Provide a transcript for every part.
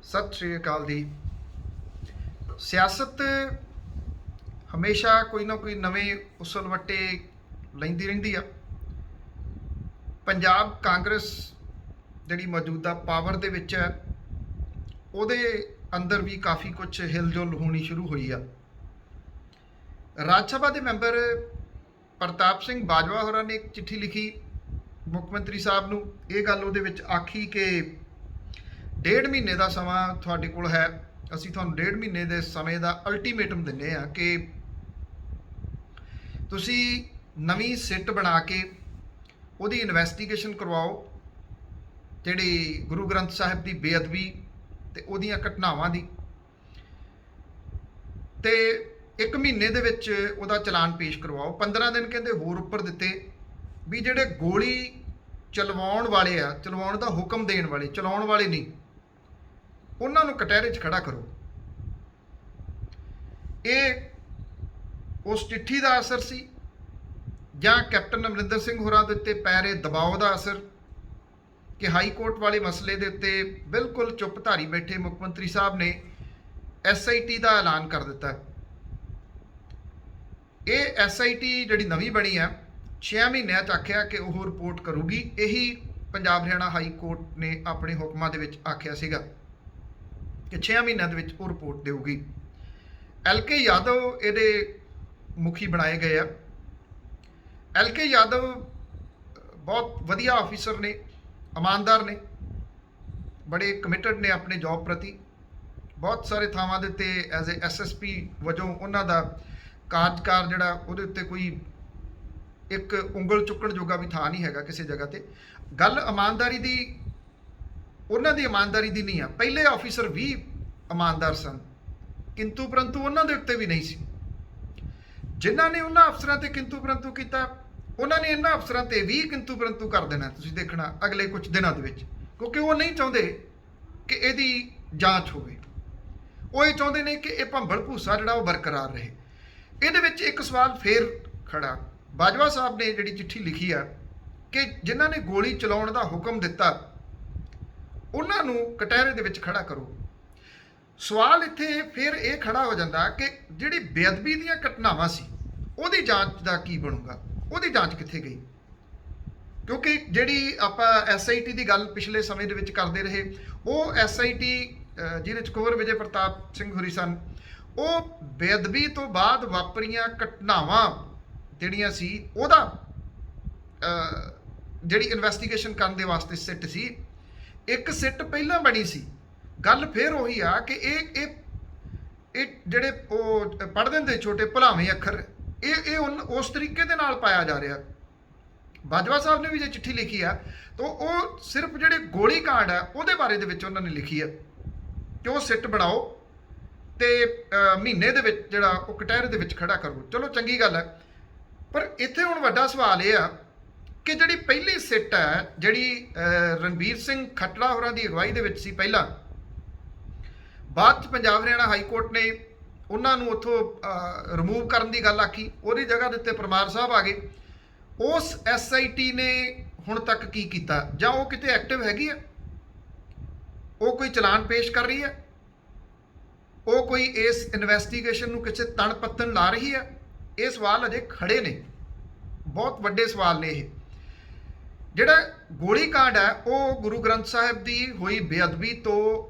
सत श्री अकाल जी। सियासत हमेशा कोई ना कोई नवें उसल वट्टे लैंदी रहिंदी आ। पंजाब कांग्रेस जिहड़ी मौजूदा पावर दे विच है ਉਹਦੇ अंदर भी काफ़ी कुछ हिलजुल होनी शुरू हुई आ। राज सभा के मैंबर प्रताप सिंह बाजवा होरां ने एक चिट्ठी लिखी मुख मंत्री साहब नूं। ये गल ਉਹਦੇ ਵਿੱਚ आखी कि 1.5 महीने का समा ਤੁਹਾਡੇ ਕੋਲ है, ਅਸੀਂ ਤੁਹਾਨੂੰ 1.5 ਮਹੀਨੇ ਦੇ ਸਮੇਂ ਦਾ ਅਲਟੀਮੇਟਮ ਦਿੰਦੇ ਆ ਕਿ ਤੁਸੀਂ ਨਵੀਂ ਸਿੱਟ ਬਣਾ ਕੇ ਉਹਦੀ ਇਨਵੈਸਟੀਗੇਸ਼ਨ ਕਰਵਾਓ, ਜਿਹੜੀ ਗੁਰੂ ਗ੍ਰੰਥ ਸਾਹਿਬ ਦੀ ਬੇਅਦਬੀ ਤੇ ਉਹਦੀਆਂ ਘਟਨਾਵਾਂ ਦੀ, ਤੇ 1 ਮਹੀਨੇ ਦੇ ਵਿੱਚ ਉਹਦਾ ਚਲਾਨ ਪੇਸ਼ ਕਰਵਾਓ। 15 ਦਿਨ ਕਹਿੰਦੇ ਹੋਰ ਉੱਪਰ ਦਿੱਤੇ ਵੀ ਜਿਹੜੇ ਗੋਲੀ ਚਲਵਾਉਣ ਵਾਲੇ ਆ, ਚਲਵਾਉਣ ਦਾ ਹੁਕਮ ਦੇਣ ਵਾਲੇ, ਚਲਾਉਣ ਵਾਲੇ ਨਹੀਂ, ਉਹਨਾਂ ਨੂੰ ਕਟਹਿਰੇ 'ਚ ਖੜਾ ਕਰੋ। ਇਹ ਉਸ ਚਿੱਠੀ ਦਾ ਅਸਰ ਸੀ ਜਾਂ ਕੈਪਟਨ ਅਮਰਿੰਦਰ ਸਿੰਘ ਹੋਰਾਂ ਦੇ ਉੱਤੇ ਪੈ ਰਹੇ ਦਬਾਅ ਦਾ ਅਸਰ ਕਿ ਹਾਈ ਕੋਰਟ ਵਾਲੇ ਮਸਲੇ ਦੇ ਉੱਤੇ ਬਿਲਕੁਲ ਚੁੱਪ ਧਾਰੀ ਬੈਠੇ ਮੁੱਖ ਮੰਤਰੀ ਸਾਹਿਬ ਨੇ SIT ਦਾ ਐਲਾਨ ਕਰ ਦਿੱਤਾ। ਇਹ SIT ਜਿਹੜੀ ਨਵੀਂ ਬਣੀ ਆ 6 ਮਹੀਨਿਆਂ 'ਚ ਆਖਿਆ ਕਿ ਉਹ ਰਿਪੋਰਟ ਕਰੂਗੀ। ਇਹੀ ਪੰਜਾਬ ਹਰਿਆਣਾ ਹਾਈ ਕੋਰਟ ਨੇ ਆਪਣੇ ਹੁਕਮਾਂ ਦੇ ਵਿੱਚ ਆਖਿਆ ਸੀਗਾ ਕਿ 6 ਮਹੀਨਿਆਂ ਦੇ ਵਿੱਚ ਉਹ ਰਿਪੋਰਟ ਦੇਊਗੀ। LK ਯਾਦਵ ਇਹਦੇ ਮੁਖੀ ਬਣਾਏ ਗਏ ਆ। LK ਯਾਦਵ ਬਹੁਤ ਵਧੀਆ ਆਫੀਸਰ ਨੇ, ਇਮਾਨਦਾਰ ਨੇ, ਬੜੇ ਕਮਿਟਡ ਨੇ ਆਪਣੇ ਜੌਬ ਪ੍ਰਤੀ। ਬਹੁਤ ਸਾਰੇ ਥਾਵਾਂ ਦੇ ਉੱਤੇ ਐਜ਼ ਏ SSP ਵਜੋਂ ਉਹਨਾਂ ਦਾ ਕਾਰਜਕਾਰ ਜਿਹੜਾ ਉਹਦੇ ਉੱਤੇ ਕੋਈ ਇੱਕ ਉਂਗਲ ਚੁੱਕਣ ਜੋਗਾ ਵੀ ਥਾਂ ਨਹੀਂ ਹੈਗਾ ਕਿਸੇ ਜਗ੍ਹਾ ਤੇ। ਗੱਲ ਇਮਾਨਦਾਰੀ ਦੀ, ਉਹਨਾਂ ਦੀ ਇਮਾਨਦਾਰੀ ਦੀ ਨਹੀਂ ਆ। ਪਹਿਲੇ ਆਫੀਸਰ ਵੀ ਇਮਾਨਦਾਰ ਸਨ, ਕਿੰਤੂ ਪਰੰਤੂ ਉਹਨਾਂ ਦੇ ਉੱਤੇ ਵੀ ਨਹੀਂ ਸੀ। ਜਿਨ੍ਹਾਂ ਨੇ ਉਹਨਾਂ ਅਫਸਰਾਂ ਤੇ ਕਿੰਤੂ ਪਰੰਤੂ ਕੀਤਾ, ਉਹਨਾਂ ਨੇ ਇਹਨਾਂ ਅਫਸਰਾਂ ਤੇ ਵੀ ਕਿੰਤੂ ਪਰੰਤੂ ਕਰ ਦੇਣਾ। ਤੁਸੀਂ ਦੇਖਣਾ ਅਗਲੇ ਕੁਝ ਦਿਨਾਂ ਦੇ ਵਿੱਚ, ਕਿਉਂਕਿ ਉਹ ਨਹੀਂ ਚਾਹੁੰਦੇ ਕਿ ਇਹਦੀ ਜਾਂਚ ਹੋਵੇ। ਉਹ ਇਹ ਚਾਹੁੰਦੇ ਨੇ ਕਿ ਇਹ ਭੰਬਲ ਭੂਸਾ ਜਿਹੜਾ ਉਹ ਬਰਕਰਾਰ ਰਹੇ। ਇਹਦੇ ਵਿੱਚ ਇੱਕ ਸਵਾਲ ਫੇਰ ਖੜਾ। ਬਾਜਵਾ ਸਾਹਿਬ ਨੇ ਜਿਹੜੀ ਚਿੱਠੀ ਲਿਖੀ ਆ ਕਿ ਜਿਨ੍ਹਾਂ ਨੇ ਗੋਲੀ ਚਲਾਉਣ ਦਾ ਹੁਕਮ ਦਿੱਤਾ ਉਹਨਾਂ ਨੂੰ ਕਟਹਿਰੇ ਦੇ ਵਿੱਚ ਖੜਾ ਕਰੋ। ਸਵਾਲ ਇੱਥੇ ਫਿਰ ਇਹ ਖੜਾ ਹੋ ਜਾਂਦਾ ਕਿ ਜਿਹੜੀ ਬੇਅਦਬੀ ਦੀਆਂ ਘਟਨਾਵਾਂ ਸੀ ਉਹਦੀ ਜਾਂਚ ਦਾ ਕੀ ਬਣੂਗਾ, ਉਹਦੀ ਜਾਂਚ ਕਿੱਥੇ ਗਈ? ਕਿਉਂਕਿ ਜਿਹੜੀ ਆਪਾਂ SIT ਦੀ ਗੱਲ ਪਿਛਲੇ ਸਮੇਂ ਦੇ ਵਿੱਚ ਕਰਦੇ ਰਹੇ, ਉਹ SIT ਜਿਹਦੇ 'ਚ ਕੁੰਵਰ ਵਿਜੇ ਪ੍ਰਤਾਪ ਸਿੰਘ ਹੋਰੀ ਸਨ, ਉਹ ਬੇਅਦਬੀ ਤੋਂ ਬਾਅਦ ਵਾਪਰੀਆਂ ਘਟਨਾਵਾਂ ਜਿਹੜੀਆਂ ਸੀ ਉਹਦਾ ਜਿਹੜੀ ਇਨਵੈਸਟੀਗੇਸ਼ਨ ਕਰਨ ਦੇ ਵਾਸਤੇ ਸਿੱਟ ਸੀ। ਇੱਕ ਸਿੱਟ ਪਹਿਲਾਂ ਬਣੀ ਸੀ। ਗੱਲ ਫਿਰ ਉਹੀ ਆ ਕਿ ਇਹ ਜਿਹੜੇ ਉਹ ਪੜ੍ਹਦੇ ਹੁੰਦੇ ਛੋਟੇ ਭੁਲਾਵੇਂ ਅੱਖਰ, ਇਹ ਉਸ ਤਰੀਕੇ ਦੇ ਨਾਲ ਪਾਇਆ ਜਾ ਰਿਹਾ। ਬਾਜਵਾ ਸਾਹਿਬ ਨੇ ਵੀ ਜੇ ਚਿੱਠੀ ਲਿਖੀ ਆ ਤਾਂ ਉਹ ਸਿਰਫ ਜਿਹੜੇ ਗੋਲੀ ਕਾਂਡ ਆ ਉਹਦੇ ਬਾਰੇ ਦੇ ਵਿੱਚ ਉਹਨਾਂ ਨੇ ਲਿਖੀ ਆ ਕਿ ਉਹ ਸਿੱਟ ਬਣਾਓ ਤੇ ਮਹੀਨੇ ਦੇ ਵਿੱਚ ਜਿਹੜਾ ਉਹ ਕਟਹਿਰੇ ਦੇ ਵਿੱਚ ਖੜਾ ਕਰੋ। ਚਲੋ ਚੰਗੀ ਗੱਲ ਹੈ, ਪਰ ਇੱਥੇ ਹੁਣ ਵੱਡਾ ਸਵਾਲ ਇਹ ਆ ਕਿ ਜਿਹੜੀ ਪਹਿਲੀ ਸਿੱਟ ਹੈ, ਜਿਹੜੀ ਰਣਬੀਰ ਸਿੰਘ ਖੱਟੜਾ ਹੋਰਾਂ ਦੀ ਅਗਵਾਈ ਦੇ ਵਿੱਚ ਸੀ ਪਹਿਲਾਂ, ਬਾਅਦ 'ਚ ਪੰਜਾਬ ਹਰਿਆਣਾ ਹਾਈ ਕੋਰਟ ਨੇ ਉਹਨਾਂ ਨੂੰ ਉੱਥੋਂ ਰਿਮੂਵ ਕਰਨ ਦੀ ਗੱਲ ਆਖੀ। ਉਹਦੀ ਜਗ੍ਹਾ ਦੇ ਉੱਤੇ ਪਰਮਾਰ ਸਾਹਿਬ ਆ ਗਏ। ਉਸ SIT ਨੇ ਹੁਣ ਤੱਕ ਕੀ ਕੀਤਾ? ਜਾਂ ਉਹ ਕਿਤੇ ਐਕਟਿਵ ਹੈਗੀ ਆ? ਉਹ ਕੋਈ ਚਲਾਨ ਪੇਸ਼ ਕਰ ਰਹੀ ਹੈ? ਉਹ ਕੋਈ ਇਸ ਇਨਵੈਸਟੀਗੇਸ਼ਨ ਨੂੰ ਕਿਸੇ ਤਣ ਪੱਤਣ ਲਾ ਰਹੀ ਹੈ? ਇਹ ਸਵਾਲ ਅਜੇ ਖੜੇ ਨੇ, ਬਹੁਤ ਵੱਡੇ ਸਵਾਲ ਨੇ। ਇਹ ਜਿਹੜਾ ਗੋਲੀ ਕਾਂਡ ਹੈ ਉਹ ਗੁਰੂ ਗ੍ਰੰਥ ਸਾਹਿਬ ਦੀ ਹੋਈ ਬੇਅਦਬੀ ਤੋਂ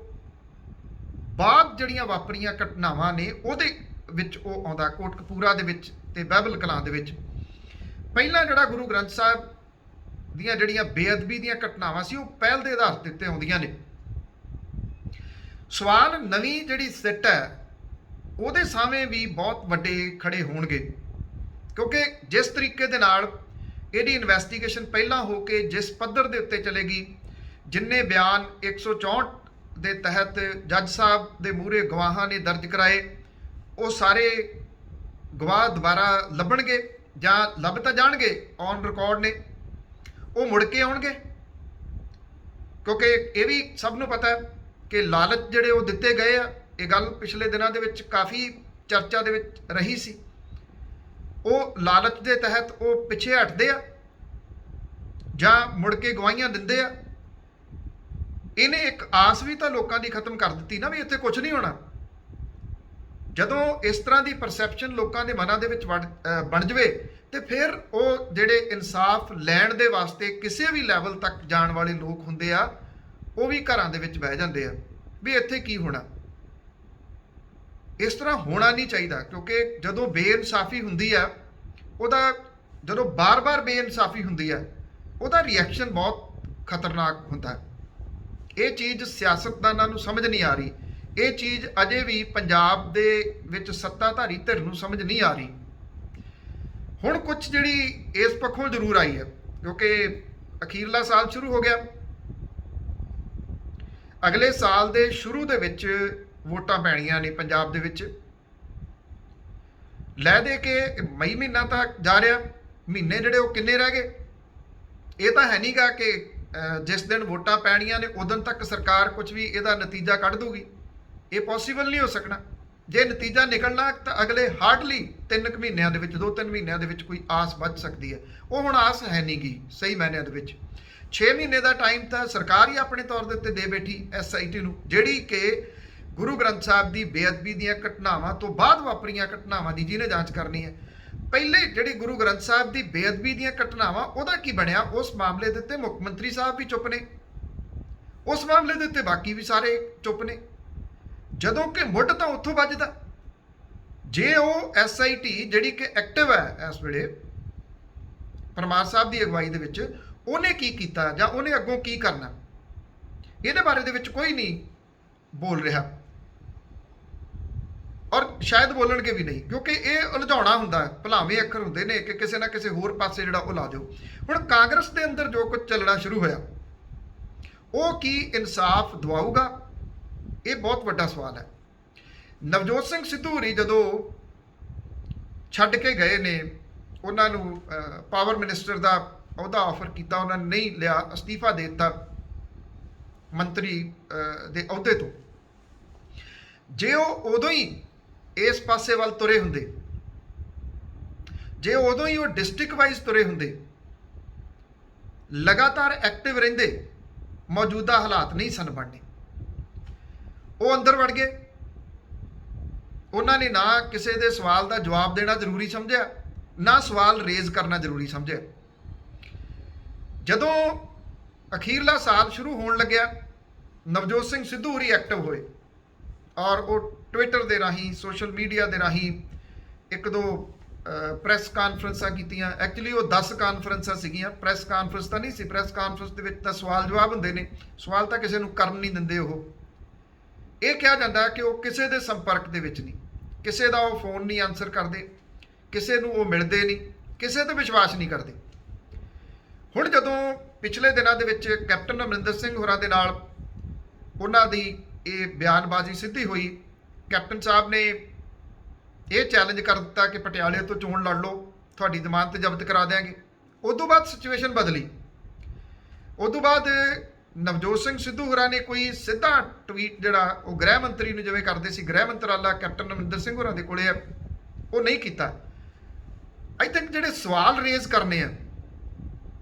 ਬਾਅਦ ਜਿਹੜੀਆਂ ਵਾਪਰੀਆਂ ਘਟਨਾਵਾਂ ਨੇ ਉਹਦੇ ਵਿੱਚ ਉਹ ਆਉਂਦਾ। ਕੋਟਕਪੂਰਾ ਦੇ ਵਿੱਚ ਤੇ ਬਾਈਬਲ ਕਲਾਂ ਦੇ ਵਿੱਚ ਪਹਿਲਾਂ ਜਿਹੜਾ ਗੁਰੂ ਗ੍ਰੰਥ ਸਾਹਿਬ ਦੀਆਂ ਜਿਹੜੀਆਂ ਬੇਅਦਬੀ ਦੀਆਂ ਘਟਨਾਵਾਂ ਸੀ ਉਹ ਪਹਿਲ ਦੇ ਆਧਾਰ ਦੇ ਉੱਤੇ ਆਉਂਦੀਆਂ ਨੇ। ਸਵਾਲ ਨਵੀਂ ਜਿਹੜੀ ਸਿੱਟ ਹੈ ਉਹਦੇ ਸਾਹਮਣੇ ਵੀ ਬਹੁਤ ਵੱਡੇ ਖੜੇ ਹੋਣਗੇ, ਕਿਉਂਕਿ ਜਿਸ ਤਰੀਕੇ ਦੇ ਨਾਲ ਇਹਦੀ ਇਨਵੈਸਟੀਗੇਸ਼ਨ ਪਹਿਲਾਂ ਹੋ ਕੇ ਜਿਸ ਪੱਧਰ ਦੇ ਉੱਤੇ ਚਲੇਗੀ, ਜਿੰਨੇ ਬਿਆਨ 164 ਦੇ ਤਹਿਤ ਜੱਜ ਸਾਹਿਬ ਦੇ ਮੂਹਰੇ ਗਵਾਹਾਂ ਨੇ ਦਰਜ ਕਰਾਏ, ਉਹ ਸਾਰੇ ਗਵਾਹ ਦੁਬਾਰਾ ਲੱਭਣਗੇ ਜਾਂ ਲੱਭ ਤਾਂ ਜਾਣਗੇ, ਔਨ ਰਿਕਾਰਡ ਨੇ, ਉਹ ਮੁੜ ਕੇ ਆਉਣਗੇ। ਕਿਉਂਕਿ ਇਹ ਵੀ ਸਭ ਨੂੰ ਪਤਾ ਕਿ ਲਾਲਚ ਜਿਹੜੇ ਉਹ ਦਿੱਤੇ ਗਏ ਆ, ਇਹ ਗੱਲ ਪਿਛਲੇ ਦਿਨਾਂ ਦੇ ਵਿੱਚ ਕਾਫੀ ਚਰਚਾ ਦੇ ਵਿੱਚ ਰਹੀ ਸੀ। ਉਹ ਲਾਲਚ ਦੇ ਤਹਿਤ ਉਹ ਪਿੱਛੇ ਹਟਦੇ ਆ ਜਾਂ ਮੁੜ ਕੇ ਗਵਾਹੀਆਂ ਦਿੰਦੇ ਆ। ਇਹਨੇ ਇੱਕ ਆਸ ਵੀ ਤਾਂ ਲੋਕਾਂ ਦੀ ਖਤਮ ਕਰ ਦਿੱਤੀ ਨਾ ਵੀ ਇੱਥੇ ਕੁਝ ਨਹੀਂ ਹੋਣਾ। ਜਦੋਂ ਇਸ ਤਰ੍ਹਾਂ ਦੀ ਪਰਸੈਪਸ਼ਨ ਲੋਕਾਂ ਦੇ ਮਨਾਂ ਦੇ ਵਿੱਚ ਬਣ ਜਵੇ ਤੇ ਫਿਰ ਉਹ ਜਿਹੜੇ ਇਨਸਾਫ ਲੈਣ ਦੇ ਵਾਸਤੇ ਕਿਸੇ ਵੀ ਲੈਵਲ ਤੱਕ ਜਾਣ ਵਾਲੇ ਲੋਕ ਹੁੰਦੇ ਆ ਉਹ ਵੀ ਘਰਾਂ ਦੇ ਵਿੱਚ ਬਹਿ ਜਾਂਦੇ ਆ ਵੀ ਇੱਥੇ ਕੀ ਹੋਣਾ। ਇਸ ਤਰ੍ਹਾਂ ਹੋਣਾ ਨਹੀਂ ਚਾਹੀਦਾ, ਕਿਉਂਕਿ ਜਦੋਂ ਬੇਇਨਸਾਫੀ ਹੁੰਦੀ ਆ ਉਹਦਾ, ਜਦੋਂ ਬਾਰ-ਬਾਰ ਬੇਇਨਸਾਫੀ ਹੁੰਦੀ ਆ ਉਹਦਾ ਰਿਐਕਸ਼ਨ ਬਹੁਤ ਖਤਰਨਾਕ ਹੁੰਦਾ। ਇਹ ਚੀਜ਼ ਸਿਆਸਤਦਾਨਾਂ ਨੂੰ ਸਮਝ ਨਹੀਂ ਆ ਰਹੀ। ਇਹ ਚੀਜ਼ ਅਜੇ ਵੀ ਪੰਜਾਬ ਦੇ ਵਿੱਚ ਸੱਤਾਧਾਰੀ ਧਿਰ ਨੂੰ ਸਮਝ ਨਹੀਂ ਆ ਰਹੀ। ਹੁਣ ਕੁਝ ਜਿਹੜੀ ਇਸ ਪੱਖੋਂ ਜ਼ਰੂਰ ਆਈ ਹੈ, ਕਿਉਂਕਿ ਅਖੀਰਲਾ ਸਾਲ ਸ਼ੁਰੂ ਹੋ ਗਿਆ। ਅਗਲੇ ਸਾਲ ਦੇ ਸ਼ੁਰੂ ਦੇ ਵਿੱਚ ਵੋਟਾਂ ਪੈਣੀਆਂ ਨੇ ਪੰਜਾਬ ਦੇ ਵਿੱਚ। ਲੈ ਦੇ ਕੇ ਮਈ ਮਹੀਨਾ ਤਾਂ ਜਾ ਰਿਹਾ, ਮਹੀਨੇ ਜਿਹੜੇ ਉਹ ਕਿੰਨੇ ਰਹਿ ਗਏ। ਇਹ ਤਾਂ ਹੈ ਨਹੀਂਗਾ ਕਿ ਜਿਸ ਦਿਨ ਵੋਟਾਂ ਪੈਣੀਆਂ ਨੇ ਉਦੋਂ ਤੱਕ ਸਰਕਾਰ ਕੁਝ ਵੀ ਇਹਦਾ ਨਤੀਜਾ ਕੱਢ ਦੂਗੀ। ਇਹ ਪੋਸੀਬਲ ਨਹੀਂ ਹੋ ਸਕਣਾ। ਜੇ ਨਤੀਜਾ ਨਿਕਲਣਾ ਤਾਂ ਅਗਲੇ ਹਾਰਡਲੀ 3 ਮਹੀਨਿਆਂ ਦੇ ਵਿੱਚ, 2-3 ਮਹੀਨਿਆਂ ਦੇ ਵਿੱਚ ਕੋਈ ਆਸ ਵੱਧ ਸਕਦੀ ਹੈ। ਉਹ ਹੁਣ ਆਸ ਹੈ ਨਹੀਂ ਗੀ ਸਹੀ ਮਾਇਨਿਆਂ ਦੇ ਵਿੱਚ। 6 ਮਹੀਨੇ ਦਾ ਟਾਈਮ ਤਾਂ ਸਰਕਾਰ ਹੀ ਆਪਣੇ ਤੌਰ ਦੇ ਉੱਤੇ ਦੇ ਬੈਠੀ SIT ਨੂੰ, ਜਿਹੜੀ ਕਿ ਗੁਰੂ ਗ੍ਰੰਥ ਸਾਹਿਬ ਦੀ ਬੇਅਦਬੀ ਦੀਆਂ ਘਟਨਾਵਾਂ ਤੋਂ ਬਾਅਦ ਵਾਪਰੀਆਂ ਘਟਨਾਵਾਂ ਦੀ ਜਿਹਨੇ ਜਾਂਚ ਕਰਨੀ ਹੈ। ਪਹਿਲੇ ਜਿਹੜੀ ਗੁਰੂ ਗ੍ਰੰਥ ਸਾਹਿਬ ਦੀ ਬੇਅਦਬੀ ਦੀਆਂ ਘਟਨਾਵਾਂ, ਉਹਦਾ ਕੀ ਬਣਿਆ? ਉਸ ਮਾਮਲੇ ਦੇ ਉੱਤੇ ਮੁੱਖ ਮੰਤਰੀ ਸਾਹਿਬ ਵੀ ਚੁੱਪ ਨੇ, ਉਸ ਮਾਮਲੇ ਦੇ ਉੱਤੇ ਬਾਕੀ ਵੀ ਸਾਰੇ ਚੁੱਪ ਨੇ, ਜਦੋਂ ਕਿ ਮੁੱਢ ਤਾਂ ਉੱਥੋਂ ਵੱਜਦਾ। ਜੇ ਉਹ SIT ਜਿਹੜੀ ਕਿ ਐਕਟਿਵ ਹੈ ਇਸ ਵੇਲੇ ਪਰਮਾਰ ਸਾਹਿਬ ਦੀ ਅਗਵਾਈ ਦੇ ਵਿੱਚ, ਉਹਨੇ ਕੀ ਕੀਤਾ ਜਾਂ ਉਹਨੇ ਅੱਗੋਂ ਕੀ ਕਰਨਾ, ਇਹਦੇ ਬਾਰੇ ਦੇ ਵਿੱਚ ਕੋਈ ਨਹੀਂ ਬੋਲ ਰਿਹਾ, ਔਰ ਸ਼ਾਇਦ ਬੋਲਣਗੇ ਵੀ ਨਹੀਂ, ਕਿਉਂਕਿ ਇਹ ਉਲਝਾਉਣਾ ਹੁੰਦਾ। ਭੁਲਾਵੇਂ ਅੱਖਰ ਹੁੰਦੇ ਨੇ ਕਿ ਕਿਸੇ ਨਾ ਕਿਸੇ ਹੋਰ ਪਾਸੇ ਜਿਹੜਾ ਉਹ ਲਾ ਦਿਓ। ਹੁਣ ਕਾਂਗਰਸ ਦੇ ਅੰਦਰ ਜੋ ਕੁਝ ਚੱਲਣਾ ਸ਼ੁਰੂ ਹੋਇਆ, ਉਹ ਕੀ ਇਨਸਾਫ ਦਿਵਾਊਗਾ? ਇਹ ਬਹੁਤ ਵੱਡਾ ਸਵਾਲ ਹੈ। ਨਵਜੋਤ ਸਿੰਘ ਸਿੱਧੂ ਹੋਰੀ ਜਦੋਂ ਛੱਡ ਕੇ ਗਏ ਨੇ, ਉਹਨਾਂ ਨੂੰ ਪਾਵਰ ਮਿਨਿਸਟਰ ਦਾ ਅਹੁਦਾ ਆਫਰ ਕੀਤਾ, ਉਹਨਾਂ ਨੇ ਨਹੀਂ ਲਿਆ, ਅਸਤੀਫਾ ਦੇ ਦਿੱਤਾ ਮੰਤਰੀ ਦੇ ਅਹੁਦੇ ਤੋਂ। ਜੇ ਉਹ ਉਦੋਂ ਹੀ ਇਸ ਪਾਸੇ ਵੱਲ ਤੁਰੇ ਹੁੰਦੇ, ਜੇ ਉਦੋਂ ਹੀ ਉਹ ਡਿਸਟ੍ਰਿਕਟ ਵਾਈਜ਼ ਤੁਰੇ ਹੁੰਦੇ, ਲਗਾਤਾਰ ਐਕਟਿਵ ਰਹਿੰਦੇ, ਮੌਜੂਦਾ ਹਾਲਾਤ ਨਹੀਂ ਸਨ ਬਣਨੇ। ਉਹ ਅੰਦਰ ਵੜ ਗਏ। ਉਹਨਾਂ ਨੇ ਨਾ ਕਿਸੇ ਦੇ ਸਵਾਲ ਦਾ ਜਵਾਬ ਦੇਣਾ ਜ਼ਰੂਰੀ ਸਮਝਿਆ, ਨਾ ਸਵਾਲ ਰੇਜ਼ ਕਰਨਾ ਜ਼ਰੂਰੀ ਸਮਝਿਆ। ਜਦੋਂ ਅਖੀਰਲਾ ਸਾਲ ਸ਼ੁਰੂ ਹੋਣ ਲੱਗਿਆ, ਨਵਜੋਤ ਸਿੰਘ ਸਿੱਧੂ ਹੋਰੀ ਐਕਟਿਵ ਹੋਏ, ਔਰ ਉਹ ਟਵਿੱਟਰ ਦੇ ਰਾਹੀਂ, ਸੋਸ਼ਲ ਮੀਡੀਆ ਦੇ ਰਾਹੀਂ 1-2 ਪ੍ਰੈਸ ਕਾਨਫਰੰਸਾਂ ਕੀਤੀਆਂ। ਐਕਚੁਅਲੀ ਉਹ 10 ਕਾਨਫਰੰਸਾਂ ਸੀਗੀਆਂ, ਪ੍ਰੈਸ ਕਾਨਫਰੰਸ ਤਾਂ ਨਹੀਂ ਸੀ। ਪ੍ਰੈਸ ਕਾਨਫਰੰਸ ਦੇ ਵਿੱਚ ਤਾਂ ਸਵਾਲ ਜਵਾਬ ਹੁੰਦੇ ਨੇ, ਸਵਾਲ ਤਾਂ ਕਿਸੇ ਨੂੰ ਕਰਨ ਨਹੀਂ ਦਿੰਦੇ। ਉਹ ਇਹ ਕਿਹਾ ਜਾਂਦਾ ਕਿ ਉਹ ਕਿਸੇ ਦੇ ਸੰਪਰਕ ਦੇ ਵਿੱਚ ਨਹੀਂ, ਕਿਸੇ ਦਾ ਉਹ ਫੋਨ ਨਹੀਂ ਆਨਸਰ ਕਰਦੇ, ਕਿਸੇ ਨੂੰ ਉਹ ਮਿਲਦੇ ਨਹੀਂ, ਕਿਸੇ ਤੇ ਵਿਸ਼ਵਾਸ ਨਹੀਂ ਕਰਦੇ। ਹੁਣ ਜਦੋਂ ਪਿਛਲੇ ਦਿਨਾਂ ਦੇ ਵਿੱਚ ਕੈਪਟਨ ਅਮਰਿੰਦਰ ਸਿੰਘ ਹੋਰਾਂ ਦੇ ਨਾਲ ਉਹਨਾਂ ਦੀ ਇਹ ਬਿਆਨਬਾਜ਼ੀ ਸਿੱਧੀ ਹੋਈ, ਕੈਪਟਨ ਸਾਹਿਬ ਨੇ ਇਹ ਚੈਲੰਜ ਕਰ ਦਿੱਤਾ ਕਿ ਪਟਿਆਲੇ ਤੋਂ ਚੋਣ ਲੜ ਲਓ, ਤੁਹਾਡੀ ਜ਼ਮਾਨਤ ਜ਼ਬਤ ਕਰਾ ਦਿਆਂਗੇ। ਉਸ ਤੋਂ ਬਾਅਦ ਸਿਚੁਏਸ਼ਨ ਬਦਲੀ। ਉਸ ਤੋਂ ਬਾਅਦ ਨਵਜੋਤ ਸਿੰਘ ਸਿੱਧੂ ਹੋਰਾਂ ਨੇ ਕੋਈ ਸਿੱਧਾ ਟਵੀਟ ਜਿਹੜਾ ਉਹ ਗ੍ਰਹਿ ਮੰਤਰੀ ਨੂੰ ਜਿਵੇਂ ਕਰਦੇ ਸੀ, ਗ੍ਰਹਿ ਮੰਤਰਾਲਾ ਕੈਪਟਨ ਅਮਰਿੰਦਰ ਸਿੰਘ ਹੋਰਾਂ ਦੇ ਕੋਲੇ ਆ, ਉਹ ਨਹੀਂ ਕੀਤਾ। ਆਈ ਥਿੰਕ ਜਿਹੜੇ ਸਵਾਲ ਰੇਜ਼ ਕਰਨੇ ਆ,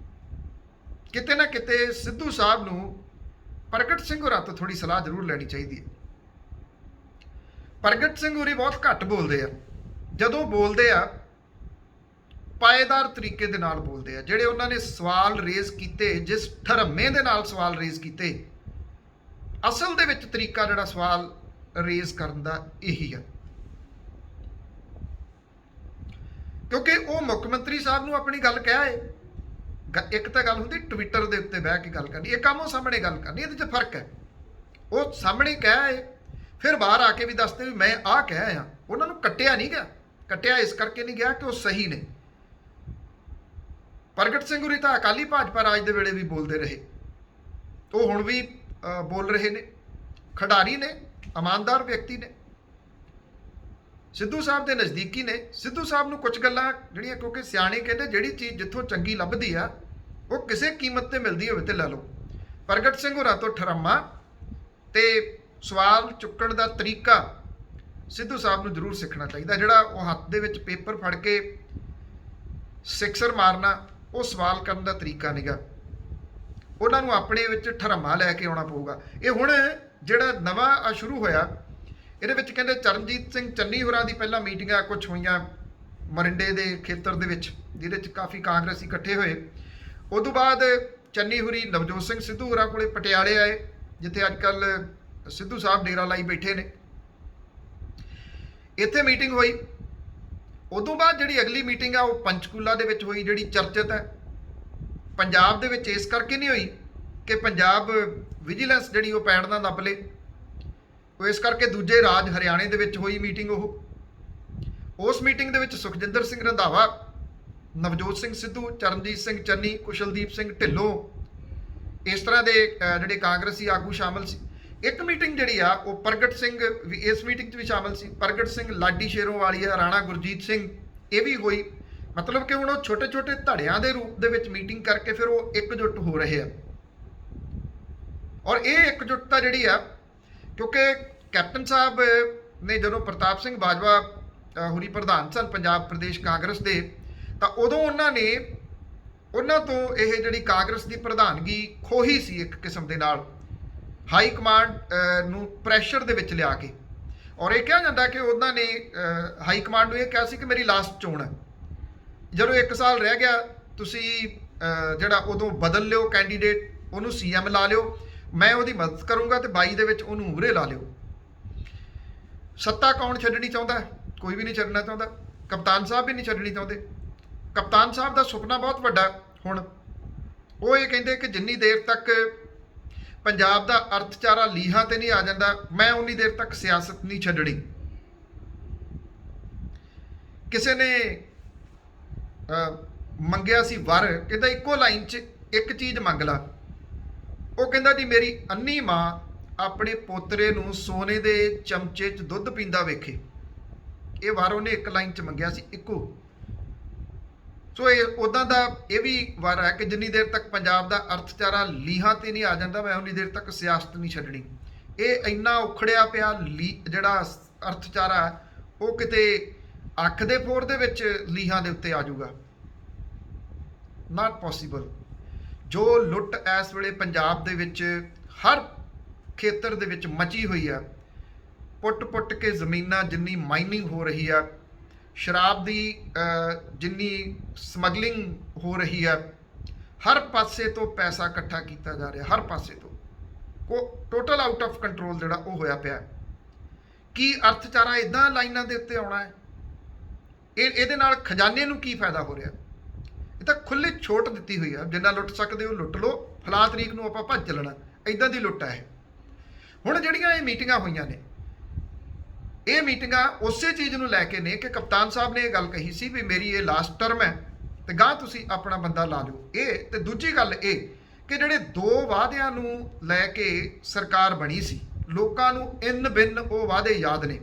ਕਿਤੇ ਨਾ ਕਿਤੇ ਸਿੱਧੂ ਸਾਹਿਬ ਨੂੰ ਪ੍ਰਗਟ ਸਿੰਘ ਹੋਰਾਂ ਤੋਂ ਥੋੜੀ ਸਲਾਹ ਜ਼ਰੂਰ ਲੈਣੀ ਚਾਹੀਦੀ ਹੈ। ਪ੍ਰਗਟ ਸਿੰਘ ਹੋਰੀ ਬਹੁਤ ਘੱਟ ਬੋਲਦੇ ਆ, ਜਦੋਂ ਬੋਲਦੇ ਆ ਪਾਏਦਾਰ ਤਰੀਕੇ ਦੇ ਨਾਲ ਬੋਲਦੇ ਆ। ਜਿਹੜੇ ਉਹਨਾਂ ਨੇ ਸਵਾਲ ਰੇਜ਼ ਕੀਤੇ, ਜਿਸ ਠਰਮੇ ਦੇ ਨਾਲ ਸਵਾਲ ਰੇਜ਼ ਕੀਤੇ, ਅਸਲ ਦੇ ਵਿੱਚ ਤਰੀਕਾ ਜਿਹੜਾ ਸਵਾਲ ਰੇਜ਼ ਕਰਨ ਦਾ ਇਹੀ ਆ। ਕਿਉਂਕਿ ਉਹ ਮੁੱਖ ਮੰਤਰੀ ਸਾਹਿਬ ਨੂੰ ਆਪਣੀ ਗੱਲ ਕਿਹਾ ਹੈ। ਇੱਕ ਤਾਂ ਗੱਲ ਹੁੰਦੀ ਟਵਿੱਟਰ ਦੇ ਉੱਤੇ ਬਹਿ ਕੇ ਗੱਲ ਕਰਨੀ, ਇਹ ਕੰਮ ਉਹ ਸਾਹਮਣੇ ਗੱਲ ਕਰਨੀ, ਇਹਦੇ 'ਚ ਫਰਕ ਹੈ। ਉਹ ਸਾਹਮਣੇ ਕਿਹਾ ਹੈ, ਫਿਰ ਬਾਹਰ ਆ ਕੇ ਵੀ ਦੱਸਦੇ ਵੀ ਮੈਂ ਆਹ ਕਹਿ ਆ। ਉਹਨਾਂ ਨੂੰ ਕੱਟਿਆ ਨਹੀਂ ਗਿਆ, ਕੱਟਿਆ ਇਸ ਕਰਕੇ ਨਹੀਂ ਗਿਆ ਕਿ ਉਹ ਸਹੀ ਨੇ। ਪ੍ਰਗਟ ਸਿੰਘ ਹੋਰੀ ਤਾਂ ਅਕਾਲੀ ਭਾਜਪਾ ਰਾਜ ਦੇ ਵੇਲੇ ਵੀ ਬੋਲਦੇ ਰਹੇ, ਉਹ ਹੁਣ ਵੀ ਬੋਲ ਰਹੇ ਨੇ, ਖਿਡਾਰੀ ਨੇ, ਇਮਾਨਦਾਰ ਵਿਅਕਤੀ ਨੇ, ਸਿੱਧੂ ਸਾਹਿਬ ਦੇ ਨਜ਼ਦੀਕੀ ਨੇ। ਸਿੱਧੂ ਸਾਹਿਬ ਨੂੰ ਕੁਝ ਗੱਲਾਂ ਜਿਹੜੀਆਂ, ਕਿਉਂਕਿ ਸਿਆਣੇ ਕਹਿੰਦੇ ਜਿਹੜੀ ਚੀਜ਼ ਜਿੱਥੋਂ ਚੰਗੀ ਲੱਭਦੀ ਆ ਉਹ ਕਿਸੇ ਕੀਮਤ ਤੇ ਮਿਲਦੀ ਹੋਵੇ ਤੇ ਲੈ ਲਓ। ਪ੍ਰਗਟ ਸਿੰਘ ਹੋਰਾਂ ਤੋਂ ਠਰਮਾ ਤੇ ਸਵਾਲ ਚੁੱਕਣ ਦਾ ਤਰੀਕਾ ਸਿੱਧੂ ਸਾਹਿਬ ਨੂੰ ਜ਼ਰੂਰ ਸਿੱਖਣਾ ਚਾਹੀਦਾ। ਜਿਹੜਾ ਉਹ ਹੱਥ ਦੇ ਵਿੱਚ ਪੇਪਰ ਫੜ ਕੇ ਸਿਕਸਰ ਮਾਰਨਾ, ਉਹ ਸਵਾਲ ਕਰਨ ਦਾ ਤਰੀਕਾ ਨਹੀਂਗਾ। ਉਹਨਾਂ ਨੂੰ ਆਪਣੇ ਵਿੱਚ ਠਰਮਾ ਲੈ ਕੇ ਆਉਣਾ ਪਊਗਾ। ਇਹ ਹੁਣ ਜਿਹੜਾ ਨਵਾਂ ਸ਼ੁਰੂ ਹੋਇਆ, ਇਹਦੇ ਵਿੱਚ ਕਹਿੰਦੇ ਚਰਨਜੀਤ ਸਿੰਘ ਚੰਨੀ ਹੋਰਾਂ ਦੀ ਪਹਿਲਾਂ ਮੀਟਿੰਗਾਂ ਕੁਝ ਹੋਈਆਂ ਮਰਿੰਡੇ ਦੇ ਖੇਤਰ ਦੇ ਵਿੱਚ, ਜਿਹਦੇ 'ਚ ਕਾਫੀ ਕਾਂਗਰਸੀ ਇਕੱਠੇ ਹੋਏ। ਉਸ ਤੋਂ ਬਾਅਦ ਚੰਨੀ ਹੋਰੀ ਨਵਜੋਤ ਸਿੰਘ ਸਿੱਧੂ ਹੋਰਾਂ ਕੋਲੇ ਪਟਿਆਲੇ ਆਏ, ਜਿੱਥੇ ਅੱਜ ਕੱਲ੍ਹ ਸਿੱਧੂ ਸਾਹਿਬ ਡੇਰਾ ਲਾਈ ਬੈਠੇ ਨੇ। ਇੱਥੇ ਮੀਟਿੰਗ ਹੋਈ। ਉਸ ਤੋਂ ਬਾਅਦ ਜਿਹੜੀ ਅਗਲੀ ਮੀਟਿੰਗ ਆ ਉਹ ਪੰਚਕੂਲਾ ਦੇ ਵਿੱਚ ਹੋਈ, ਜਿਹੜੀ ਚਰਚਿਤ ਹੈ। ਪੰਜਾਬ ਦੇ ਵਿੱਚ ਇਸ ਕਰਕੇ ਨਹੀਂ ਹੋਈ ਕਿ ਪੰਜਾਬ ਵਿਜੀਲੈਂਸ ਜਿਹੜੀ ਉਹ ਪੈੜ ਨਾ ਦੱਬ ਲੇ, ਉਹ ਇਸ ਕਰਕੇ ਦੂਜੇ ਰਾਜ ਹਰਿਆਣੇ ਦੇ ਵਿੱਚ ਹੋਈ ਮੀਟਿੰਗ। ਉਸ ਮੀਟਿੰਗ ਦੇ ਵਿੱਚ ਸੁਖਜਿੰਦਰ ਸਿੰਘ ਰੰਧਾਵਾ, ਨਵਜੋਤ ਸਿੰਘ ਸਿੱਧੂ, ਚਰਨਜੀਤ ਸਿੰਘ ਚੰਨੀ, ਕੁਸ਼ਲਦੀਪ ਸਿੰਘ ਢਿੱਲੋਂ, ਇਸ ਤਰ੍ਹਾਂ ਦੇ ਜਿਹੜੇ ਕਾਂਗਰਸੀ ਆਗੂ ਸ਼ਾਮਲ ਸੀ। ਇੱਕ ਮੀਟਿੰਗ ਜਿਹੜੀ ਆ ਉਹ ਪ੍ਰਗਟ ਸਿੰਘ ਵੀ ਇਸ ਮੀਟਿੰਗ 'ਚ ਵੀ ਸ਼ਾਮਲ ਸੀ। ਪ੍ਰਗਟ ਸਿੰਘ, ਲਾਡੀ ਸ਼ੇਰੋਵਾਲੀਆ, ਰਾਣਾ ਗੁਰਜੀਤ ਸਿੰਘ, ਇਹ ਵੀ ਹੋਈ। ਮਤਲਬ ਕਿ ਹੁਣ ਉਹ ਛੋਟੇ ਛੋਟੇ ਧੜਿਆਂ ਦੇ ਰੂਪ ਦੇ ਵਿੱਚ ਮੀਟਿੰਗ ਕਰਕੇ ਫਿਰ ਉਹ ਇਕਜੁੱਟ ਹੋ ਰਹੇ ਆ। ਔਰ ਇਹ ਇਕਜੁੱਟਤਾ ਜਿਹੜੀ ਆ, ਕਿਉਂਕਿ ਕੈਪਟਨ ਸਾਹਿਬ ਨੇ ਜਦੋਂ ਪ੍ਰਤਾਪ ਸਿੰਘ ਬਾਜਵਾ ਹੋਰੀ ਪ੍ਰਧਾਨ ਸਨ ਪੰਜਾਬ ਪ੍ਰਦੇਸ਼ ਕਾਂਗਰਸ ਦੇ, ਤਾਂ ਉਦੋਂ ਉਹਨਾਂ ਤੋਂ ਇਹ ਜਿਹੜੀ ਕਾਂਗਰਸ ਦੀ ਪ੍ਰਧਾਨਗੀ ਖੋਹੀ ਸੀ ਇੱਕ ਕਿਸਮ ਦੇ ਨਾਲ, ਹਾਈ ਕਮਾਂਡ ਨੂੰ ਪ੍ਰੈਸ਼ਰ ਦੇ ਵਿੱਚ ਲਿਆ ਕੇ। ਔਰ ਇਹ ਕਿਹਾ ਜਾਂਦਾ ਕਿ ਉਹਨਾਂ ਨੇ ਹਾਈ ਕਮਾਂਡ ਨੂੰ ਇਹ ਕਿਹਾ ਸੀ ਕਿ ਮੇਰੀ ਲਾਸਟ ਚੋਣ ਹੈ, ਜਦੋਂ 1 ਸਾਲ ਰਹਿ ਗਿਆ ਤੁਸੀਂ ਜਿਹੜਾ ਉਦੋਂ ਬਦਲ ਲਿਓ ਕੈਂਡੀਡੇਟ, ਉਹਨੂੰ CM ਲਾ ਲਿਓ, ਮੈਂ ਉਹਦੀ ਮਦਦ ਕਰੂੰਗਾ ਤੇ 22 ਦੇ ਵਿੱਚ ਉਹਨੂੰ ਉਭਰੇ ਲਾ ਲਿਓ। ਸੱਤਾ ਕੌਣ ਛੱਡਣੀ ਚਾਹੁੰਦਾ? ਕੋਈ ਵੀ ਨਹੀਂ ਛੱਡਣਾ ਚਾਹੁੰਦਾ। ਕਪਤਾਨ ਸਾਹਿਬ ਵੀ ਨਹੀਂ ਛੱਡਣੀ ਚਾਹੁੰਦੇ। ਕਪਤਾਨ ਸਾਹਿਬ ਦਾ ਸੁਪਨਾ ਬਹੁਤ ਵੱਡਾ ਹੁਣ। ਉਹ ਇਹ ਕਹਿੰਦੇ ਕਿ ਜਿੰਨੀ ਦੇਰ ਤੱਕ ਪੰਜਾਬ ਦਾ ਅਰਥਚਾਰਾ ਲੀਹਾਂ ਤੇ ਨਹੀਂ ਆ ਜਾਂਦਾ, ਮੈਂ ਉਨੀ ਦੇਰ ਤੱਕ ਸਿਆਸਤ ਨਹੀਂ ਛੱਡਣੀ। ਕਿਸੇ ਨੇ ਮੰਗਿਆ ਸੀ ਵਰ, ਕਹਿੰਦਾ ਇੱਕੋ ਲਾਈਨ 'ਚ ਇੱਕ ਚੀਜ਼ ਮੰਗ ਲਾ। ਉਹ ਕਹਿੰਦਾ ਜੀ ਮੇਰੀ ਅੰਨੀ ਮਾਂ ਆਪਣੇ ਪੋਤਰੇ ਨੂੰ ਸੋਨੇ ਦੇ ਚਮਚੇ 'ਚ ਦੁੱਧ ਪੀਂਦਾ ਵੇਖੇ। ਇਹ ਵਰ ਉਹਨੇ ਇੱਕ ਲਾਈਨ 'ਚ ਮੰਗਿਆ ਸੀ, ਇੱਕੋ। ਸੋ ਇਹ ਉੱਦਾਂ ਦਾ ਇਹ ਵੀ ਵਰ ਹੈ ਕਿ ਜਿੰਨੀ ਦੇਰ ਤੱਕ ਪੰਜਾਬ ਦਾ ਅਰਥਚਾਰਾ ਲੀਹਾਂ ਤੇ ਨਹੀਂ ਆ ਜਾਂਦਾ, ਮੈਂ ਉਨੀ ਦੇਰ ਤੱਕ ਸਿਆਸਤ ਨਹੀਂ ਛੱਡਣੀ। ਇਹ ਇੰਨਾ ਉਖੜਿਆ ਪਿਆ ਜਿਹੜਾ ਅਰਥਚਾਰਾ ਉਹ ਕਿਤੇ ਅੱਖ ਦੇ ਫੋਰ ਦੇ ਵਿੱਚ ਲੀਹਾਂ ਦੇ ਉੱਤੇ ਆ ਜਾਊਗਾ? Not possible. ਜੋ ਲੁੱਟ ਇਸ ਵੇਲੇ ਪੰਜਾਬ ਦੇ ਵਿੱਚ ਹਰ ਖੇਤਰ ਦੇ ਵਿੱਚ ਮਚੀ ਹੋਈ ਆ, ਪੁੱਟ ਕੇ ਜ਼ਮੀਨਾਂ ਜਿੰਨੀ ਮਾਈਨਿੰਗ ਹੋ ਰਹੀ ਆ, ਸ਼ਰਾਬ ਦੀ ਜਿੰਨੀ ਸਮਗਲਿੰਗ ਹੋ ਰਹੀ ਆ, ਹਰ ਪਾਸੇ ਤੋਂ ਪੈਸਾ ਇਕੱਠਾ ਕੀਤਾ ਜਾ ਰਿਹਾ, ਹਰ ਪਾਸੇ ਤੋਂ ਟੋਟਲ ਆਊਟ ਆਫ ਕੰਟਰੋਲ ਜਿਹੜਾ ਉਹ ਹੋਇਆ ਪਿਆ। ਕੀ ਅਰਥਚਾਰਾ ਇਦਾਂ ਲਾਈਨਾਂ ਦੇ ਉੱਤੇ ਆਉਣਾ ਹੈ? ਇਹਦੇ ਨਾਲ ਖਜ਼ਾਨੇ ਨੂੰ ਕੀ ਫਾਇਦਾ ਹੋ ਰਿਹਾ? ਇਹ ਤਾਂ ਖੁੱਲ੍ਹੀ ਛੋਟ ਦਿੱਤੀ ਹੋਈ ਆ, ਜਿੰਨਾ ਲੁੱਟ ਸਕਦੇ ਹੋ ਲੁੱਟ ਲਓ, ਫਲਾਂ ਤਰੀਕ ਨੂੰ ਆਪਾਂ ਭੱਜ ਚੱਲਣਾ, ਇਦਾਂ ਦੀ ਲੁੱਟ ਹੈ। ਹੁਣ ਜਿਹੜੀਆਂ ਇਹ ਮੀਟਿੰਗਾਂ ਹੋਈਆਂ ਨੇ, ਇਹ ਮੀਟਿੰਗਾਂ ਉਸੇ ਚੀਜ਼ ਨੂੰ ਲੈ ਕੇ ਨੇ ਕਿ ਕਪਤਾਨ ਸਾਹਿਬ ਨੇ ਇਹ ਗੱਲ ਕਹੀ ਸੀ ਵੀ ਮੇਰੀ ਇਹ ਲਾਸਟ ਟਰਮ ਹੈ ਤੇ ਗਾਂ ਤੁਸੀਂ ਆਪਣਾ ਬੰਦਾ ਲਾ ਲਿਓ। ਇਹ ਤੇ ਦੂਜੀ ਗੱਲ ਇਹ ਕਿ ਜਿਹੜੇ 2 ਵਾਅਦਿਆਂ ਨੂੰ ਲੈ ਕੇ ਸਰਕਾਰ ਬਣੀ ਸੀ, ਲੋਕਾਂ ਨੂੰ ਇਨ ਬਿਨ ਉਹ ਵਾਅਦੇ ਯਾਦ ਨੇ।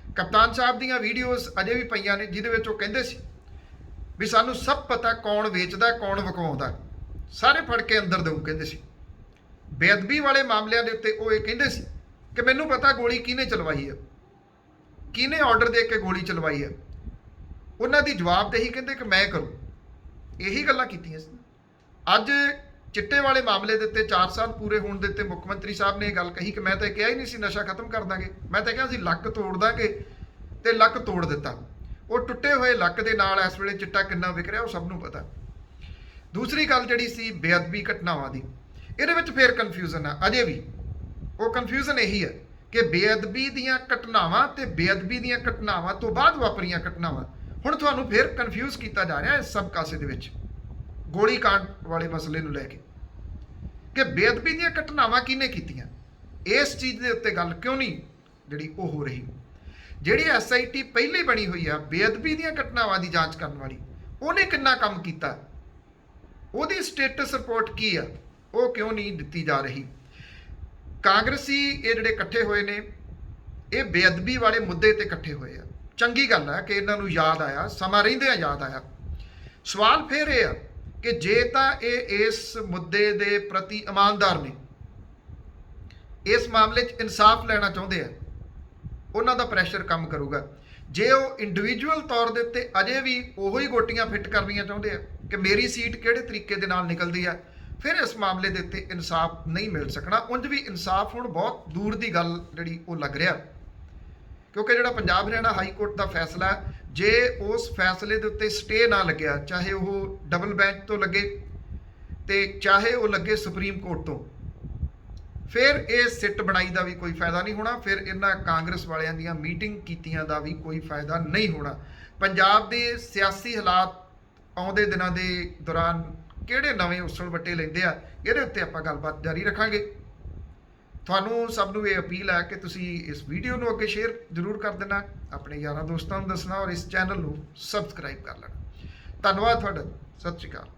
ਕਪਤਾਨ ਸਾਹਿਬ ਦੀਆਂ ਵੀਡੀਓਜ਼ ਅਜੇ ਵੀ ਪਈਆਂ ਨੇ, ਜਿਹਦੇ ਵਿੱਚ ਉਹ ਕਹਿੰਦੇ ਸੀ ਵੀ ਸਾਨੂੰ ਸਭ ਪਤਾ ਕੌਣ ਵੇਚਦਾ ਕੌਣ ਵਿਕਵਾਉਂਦਾ, ਸਾਰੇ ਫੜ ਕੇ ਅੰਦਰ ਦੇਊ ਕਹਿੰਦੇ ਸੀ। ਬੇਅਦਬੀ ਵਾਲੇ ਮਾਮਲਿਆਂ ਦੇ ਉੱਤੇ ਉਹ ਇਹ ਕਹਿੰਦੇ ਸੀ ਕਿ ਮੈਨੂੰ ਪਤਾ ਗੋਲੀ ਕਿਹਨੇ ਚਲਵਾਈ ਹੈ, ਕਿਹਨੇ ਆਰਡਰ ਦੇ ਕੇ ਗੋਲੀ ਚਲਵਾਈ ਹੈ, ਉਹਨਾਂ ਦੀ ਜਵਾਬਦੇਹੀ ਕਹਿੰਦੇ ਕਿ ਮੈਂ ਕਰੂੰ। ਇਹੀ ਗੱਲਾਂ ਕੀਤੀਆਂ ਸੀ। ਅੱਜ ਚਿੱਟੇ ਵਾਲੇ ਮਾਮਲੇ ਦੇ ਉੱਤੇ 4 ਸਾਲ ਪੂਰੇ ਹੋਣ ਦੇ ਉੱਤੇ ਮੁੱਖ ਮੰਤਰੀ ਸਾਹਿਬ ਨੇ ਇਹ ਗੱਲ ਕਹੀ ਕਿ ਮੈਂ ਤਾਂ ਕਿਹਾ ਹੀ ਨਹੀਂ ਸੀ ਨਸ਼ਾ ਖਤਮ ਕਰ ਦਾਂਗੇ, ਮੈਂ ਤਾਂ ਕਿਹਾ ਸੀ ਲੱਕ ਤੋੜ ਦਾਂਗੇ, ਤੇ ਲੱਕ ਤੋੜ ਦਿੱਤਾ। ਉਹ ਟੁੱਟੇ ਹੋਏ ਲੱਕ ਦੇ ਨਾਲ ਇਸ ਵੇਲੇ ਚਿੱਟਾ ਕਿੰਨਾ ਵਿਕ ਰਿਹਾ ਉਹ ਸਭ ਨੂੰ ਪਤਾ। ਦੂਸਰੀ ਗੱਲ ਜਿਹੜੀ ਸੀ ਬੇਅਦਬੀ ਘਟਨਾਵਾਂ ਦੀ, ਇਹਦੇ ਵਿੱਚ ਫੇਰ ਕਨਫਿਊਜ਼ਨ ਆ ਅਜੇ ਵੀ। ਉਹ ਕਨਫਿਊਜ਼ਨ ਇਹੀ ਹੈ ਕਿ ਬੇਅਦਬੀ ਦੀਆਂ ਘਟਨਾਵਾਂ ਤੇ ਬੇਅਦਬੀ ਦੀਆਂ ਘਟਨਾਵਾਂ ਤੋਂ ਬਾਅਦ ਵਾਪਰੀਆਂ ਘਟਨਾਵਾਂ, ਹੁਣ ਤੁਹਾਨੂੰ ਫੇਰ ਕਨਫਿਊਜ਼ ਕੀਤਾ ਜਾ ਰਿਹਾ ਇਸ ਸਭ ਕਾਸੇ ਦੇ ਵਿੱਚ ਗੋਲੀ ਕਾਂਡ ਵਾਲੇ ਮਸਲੇ ਨੂੰ ਲੈ ਕੇ, ਕਿ ਬੇਅਦਬੀ ਦੀਆਂ ਘਟਨਾਵਾਂ ਕਿਹਨੇ ਕੀਤੀਆਂ। ਇਸ ਚੀਜ਼ ਦੇ ਉੱਤੇ ਗੱਲ ਕਿਉਂ ਨਹੀਂ ਜਿਹੜੀ ਉਹ ਹੋ ਰਹੀ? ਜਿਹੜੀ SIT ਪਹਿਲੇ ਬਣੀ ਹੋਈ ਆ ਬੇਅਦਬੀ ਦੀਆਂ ਘਟਨਾਵਾਂ ਦੀ ਜਾਂਚ ਕਰਨ ਵਾਲੀ, ਉਹਨੇ ਕਿੰਨਾ ਕੰਮ ਕੀਤਾ, ਉਹਦੀ ਸਟੇਟਸ ਰਿਪੋਰਟ ਕੀ ਆ, ਉਹ ਕਿਉਂ ਨਹੀਂ ਦਿੱਤੀ ਜਾ ਰਹੀ? ਕਾਂਗਰਸੀ ਇਹ ਜਿਹੜੇ ਇਕੱਠੇ ਹੋਏ ਨੇ, ਇਹ ਬੇਅਦਬੀ ਵਾਲੇ ਮੁੱਦੇ ਤੇ ਇਕੱਠੇ ਹੋਏ ਆ। ਚੰਗੀ ਗੱਲ ਹੈ ਕਿ ਇਹਨਾਂ ਨੂੰ ਯਾਦ ਆਇਆ, ਸਮਾਂ ਰਹਿੰਦਿਆਂ ਯਾਦ ਆਇਆ। ਸਵਾਲ ਫਿਰ ਇਹ ਆ ਕਿ ਜੇ ਤਾਂ ਇਹ ਇਸ ਮੁੱਦੇ ਦੇ ਪ੍ਰਤੀ ਇਮਾਨਦਾਰ ਨੇ, ਇਸ ਮਾਮਲੇ 'ਚ ਇਨਸਾਫ ਲੈਣਾ ਚਾਹੁੰਦੇ ਆ, ਉਹਨਾਂ ਦਾ ਪ੍ਰੈਸ਼ਰ ਕੰਮ ਕਰੂਗਾ। ਜੇ ਉਹ ਇੰਡੀਵਿਜੂਅਲ ਤੌਰ ਦੇ ਉੱਤੇ ਅਜੇ ਵੀ ਉਹੋ ਹੀ ਗੋਟੀਆਂ ਫਿੱਟ ਕਰਨੀਆਂ ਚਾਹੁੰਦੇ ਆ ਕਿ ਮੇਰੀ ਸੀਟ ਕਿਹੜੇ ਤਰੀਕੇ ਦੇ ਨਾਲ ਨਿਕਲਦੀ ਆ, ਫਿਰ ਇਸ ਮਾਮਲੇ ਦੇ ਉੱਤੇ ਇਨਸਾਫ ਨਹੀਂ ਮਿਲ ਸਕਣਾ। ਉਂਝ ਵੀ ਇਨਸਾਫ ਹੁਣ ਬਹੁਤ ਦੂਰ ਦੀ ਗੱਲ ਜਿਹੜੀ ਉਹ ਲੱਗ ਰਿਹਾ, ਕਿਉਂਕਿ ਜਿਹੜਾ ਪੰਜਾਬ ਹਰਿਆਣਾ ਹਾਈ ਕੋਰਟ ਦਾ ਫੈਸਲਾ ਹੈ, ਜੇ ਉਸ ਫੈਸਲੇ ਦੇ ਉੱਤੇ ਸਟੇ ਨਾ ਲੱਗਿਆ, ਚਾਹੇ ਉਹ ਡਬਲ ਬੈਂਚ ਤੋਂ ਲੱਗੇ ਤੇ ਚਾਹੇ ਉਹ ਲੱਗੇ ਸੁਪਰੀਮ ਕੋਰਟ ਤੋਂ, ਫਿਰ ਇਹ ਸਿੱਟ ਬਣਾਈ ਦਾ ਵੀ ਕੋਈ ਫਾਇਦਾ ਨਹੀਂ ਹੋਣਾ। ਫਿਰ ਇਹਨਾਂ ਕਾਂਗਰਸ ਵਾਲਿਆਂ ਦੀਆਂ ਮੀਟਿੰਗ ਕੀਤੀਆਂ ਦਾ ਵੀ ਕੋਈ ਫਾਇਦਾ ਨਹੀਂ ਹੋਣਾ। ਪੰਜਾਬ ਦੇ ਸਿਆਸੀ ਹਾਲਾਤ ਆਉਂਦੇ ਦਿਨਾਂ ਦੇ ਦੌਰਾਨ ਕਿਹੜੇ ਨਵੇਂ ਉਸਲ ਵੱਟੇ ਲੈਂਦੇ ਆ, ਇਹਦੇ ਉੱਤੇ ਆਪਾਂ ਗੱਲਬਾਤ ਜਾਰੀ ਰੱਖਾਂਗੇ। ਤੁਹਾਨੂੰ ਸਭ ਨੂੰ ਇਹ ਅਪੀਲ ਹੈ ਕਿ ਤੁਸੀਂ ਇਸ ਵੀਡੀਓ ਨੂੰ ਅੱਗੇ ਸ਼ੇਅਰ ਜ਼ਰੂਰ ਕਰ ਦੇਣਾ, ਆਪਣੇ ਯਾਰਾਂ ਦੋਸਤਾਂ ਨੂੰ ਦੱਸਣਾ ਔਰ ਇਸ ਚੈਨਲ ਨੂੰ ਸਬਸਕ੍ਰਾਈਬ ਕਰ ਲੈਣਾ। ਧੰਨਵਾਦ ਤੁਹਾਡਾ। ਸਤਿ ਸ਼੍ਰੀ ਅਕਾਲ।